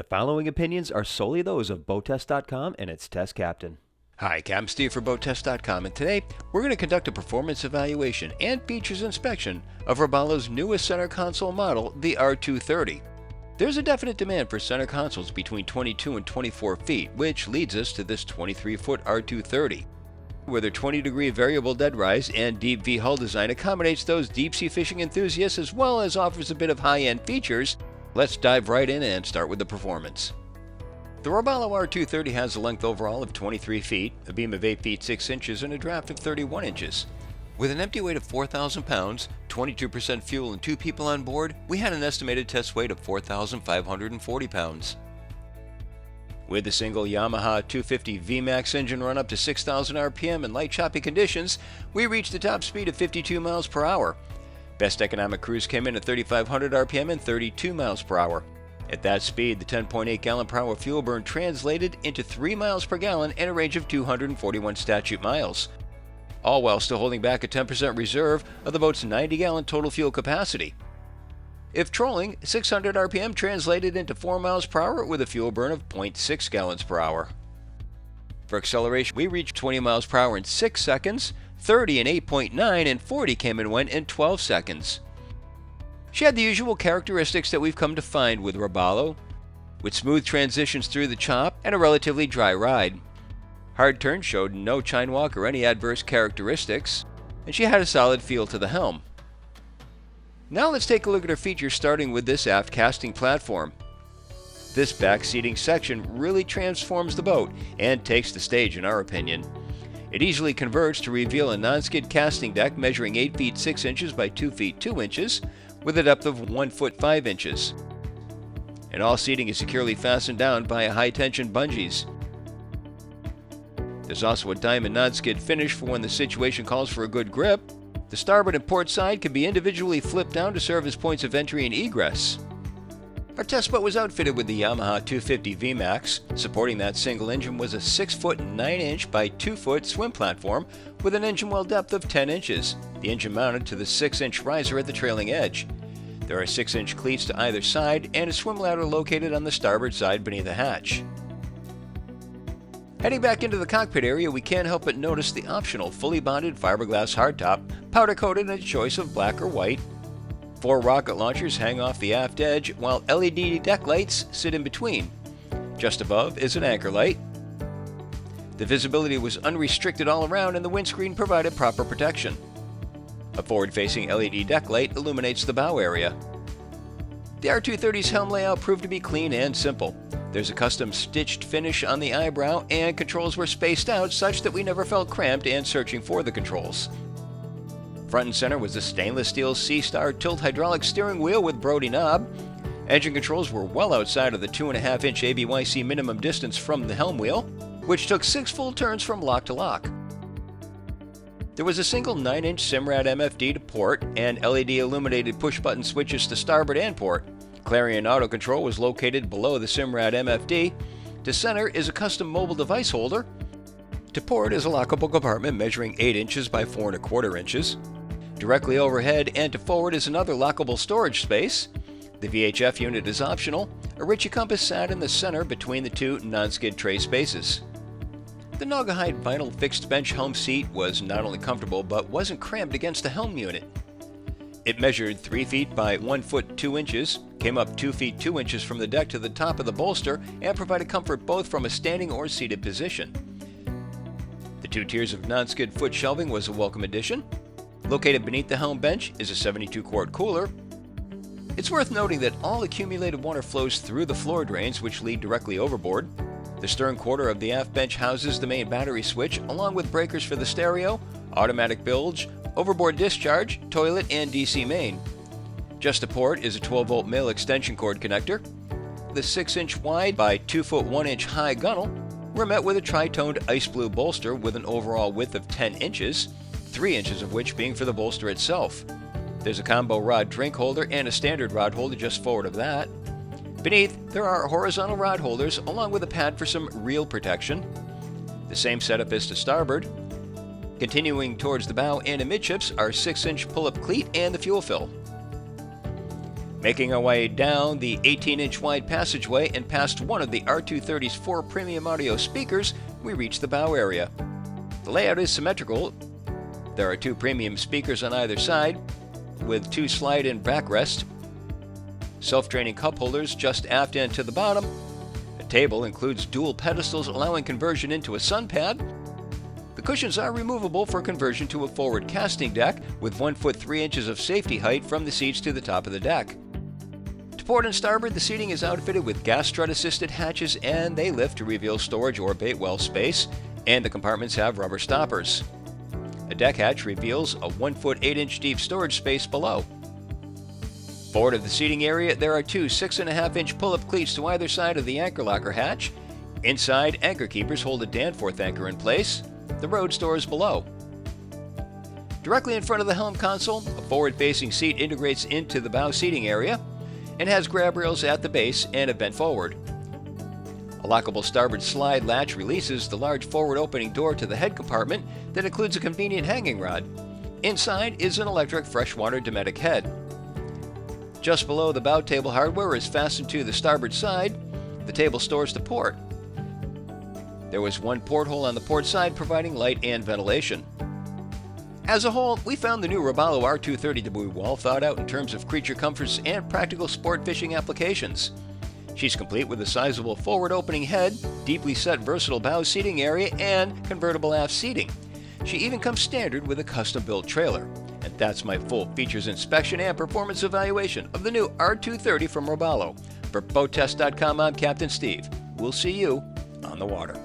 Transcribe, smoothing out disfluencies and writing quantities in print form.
The following opinions are solely those of BoatTEST.com and its test captain. Hi, Captain Steve for BoatTEST.com, and today we're going to conduct a performance evaluation and features inspection of Robalo's newest center console model, the R230. There's a definite demand for center consoles between 22 and 24 feet, which leads us to this 23-foot R230. Where their 20-degree variable dead rise and deep V hull design accommodates those deep-sea fishing enthusiasts as well as offers a bit of high-end features, let's dive right in and start with the performance. The Robalo R230 has a length overall of 23 feet, a beam of 8 feet 6 inches, and a draft of 31 inches. With an empty weight of 4,000 pounds, 22% fuel, and 2 people on board, we had an estimated test weight of 4,540 pounds. With a single Yamaha 250 VMAX engine run up to 6,000 RPM in light choppy conditions, we reached a top speed of 52 miles per hour. Best economic cruise came in at 3,500 RPM and 32 miles per hour. At that speed, the 10.8 gallon per hour fuel burn translated into 3 miles per gallon and a range of 241 statute miles, all while still holding back a 10% reserve of the boat's 90 gallon total fuel capacity. If trolling, 600 RPM translated into 4 miles per hour with a fuel burn of 0.6 gallons per hour. For acceleration, we reached 20 miles per hour in 6 seconds, 30 in 8.9, and 40 came and went in 12 seconds. She had the usual characteristics that we've come to find with Robalo, with smooth transitions through the chop and a relatively dry ride. Hard turns showed no chine walk or any adverse characteristics, and she had a solid feel to the helm. Now let's take a look at her features, starting with this aft casting platform. This back seating section really transforms the boat and takes the stage in our opinion. It easily converts to reveal a non-skid casting deck measuring 8 feet 6 inches by 2 feet 2 inches with a depth of 1 foot 5 inches. And all seating is securely fastened down via high-tension bungees. There's also a diamond non-skid finish for when the situation calls for a good grip. The starboard and port side can be individually flipped down to serve as points of entry and egress. Our test boat was outfitted with the Yamaha 250 VMAX. Supporting that single engine was a 6 foot 9 inch by 2 foot swim platform with an engine well depth of 10 inches. The engine mounted to the 6 inch riser at the trailing edge. There are 6 inch cleats to either side and a swim ladder located on the starboard side beneath the hatch. Heading back into the cockpit area, we can't help but notice the optional fully bonded fiberglass hardtop, powder coated in a choice of black or white. 4 rocket launchers hang off the aft edge, while LED deck lights sit in between. Just above is an anchor light. The visibility was unrestricted all around and the windscreen provided proper protection. A forward-facing LED deck light illuminates the bow area. The R230's helm layout proved to be clean and simple. There's a custom stitched finish on the eyebrow and controls were spaced out such that we never felt cramped and searching for the controls. Front and center was a stainless steel C-Star tilt hydraulic steering wheel with Brody knob. Engine controls were well outside of the 2.5 inch ABYC minimum distance from the helm wheel, which took 6 full turns from lock to lock. There was a single 9 inch Simrad MFD to port and LED illuminated push button switches to starboard and port. Clarion auto control was located below the Simrad MFD. To center is a custom mobile device holder. To port is a lockable compartment measuring 8 inches by 4 1/4 inches. Directly overhead and to forward is another lockable storage space. The VHF unit is optional. A Ritchie compass sat in the center between the 2 non-skid tray spaces. The Naugahyde vinyl fixed bench helm seat was not only comfortable but wasn't crammed against the helm unit. It measured 3 feet by 1 foot 2 inches, came up 2 feet 2 inches from the deck to the top of the bolster, and provided comfort both from a standing or seated position. The 2 tiers of non-skid foot shelving was a welcome addition. Located beneath the helm bench is a 72-quart cooler. It's worth noting that all accumulated water flows through the floor drains, which lead directly overboard. The stern quarter of the aft bench houses the main battery switch, along with breakers for the stereo, automatic bilge, overboard discharge, toilet, and DC main. Just to port is a 12-volt male extension cord connector. The 6 inch wide by 2 foot 1 inch high gunnel were met with a tri-toned ice blue bolster with an overall width of 10 inches, 3 inches of which being for the bolster itself. There's a combo rod drink holder and a standard rod holder just forward of that. Beneath, there are horizontal rod holders along with a pad for some reel protection. The same setup is to starboard. Continuing towards the bow and amidships are 6 inch pull-up cleat and the fuel fill. Making our way down the 18-inch wide passageway and past one of the R230's 4 premium audio speakers, we reach the bow area. The layout is symmetrical. There are 2 premium speakers on either side, with 2 slide-in backrests, self-draining cup holders just aft and to the bottom. The table includes dual pedestals allowing conversion into a sun pad. The cushions are removable for conversion to a forward casting deck with 1 foot 3 inches of safety height from the seats to the top of the deck. To port and starboard, the seating is outfitted with gas strut-assisted hatches, and they lift to reveal storage or bait well space, and the compartments have rubber stoppers. A deck hatch reveals a 1 foot 8 inch deep storage space below. Forward of the seating area, there are 2 6.5 inch pull-up cleats to either side of the anchor locker hatch. Inside, anchor keepers hold a Danforth anchor in place. The road stores below. Directly in front of the helm console, a forward-facing seat integrates into the bow seating area and has grab rails at the base and a bent forward. A lockable starboard slide latch releases the large forward opening door to the head compartment that includes a convenient hanging rod. Inside is an electric freshwater Dometic head. Just below the bow table hardware is fastened to the starboard side. The table stores the port. There was 1 porthole on the port side providing light and ventilation. As a whole, we found the new Robalo R230 to be well thought out in terms of creature comforts and practical sport fishing applications. She's complete with a sizable forward opening head, deeply set versatile bow seating area, and convertible aft seating. She even comes standard with a custom-built trailer. And that's my full features inspection and performance evaluation of the new R230 from Robalo. For BoatTEST.com, I'm Captain Steve. We'll see you on the water.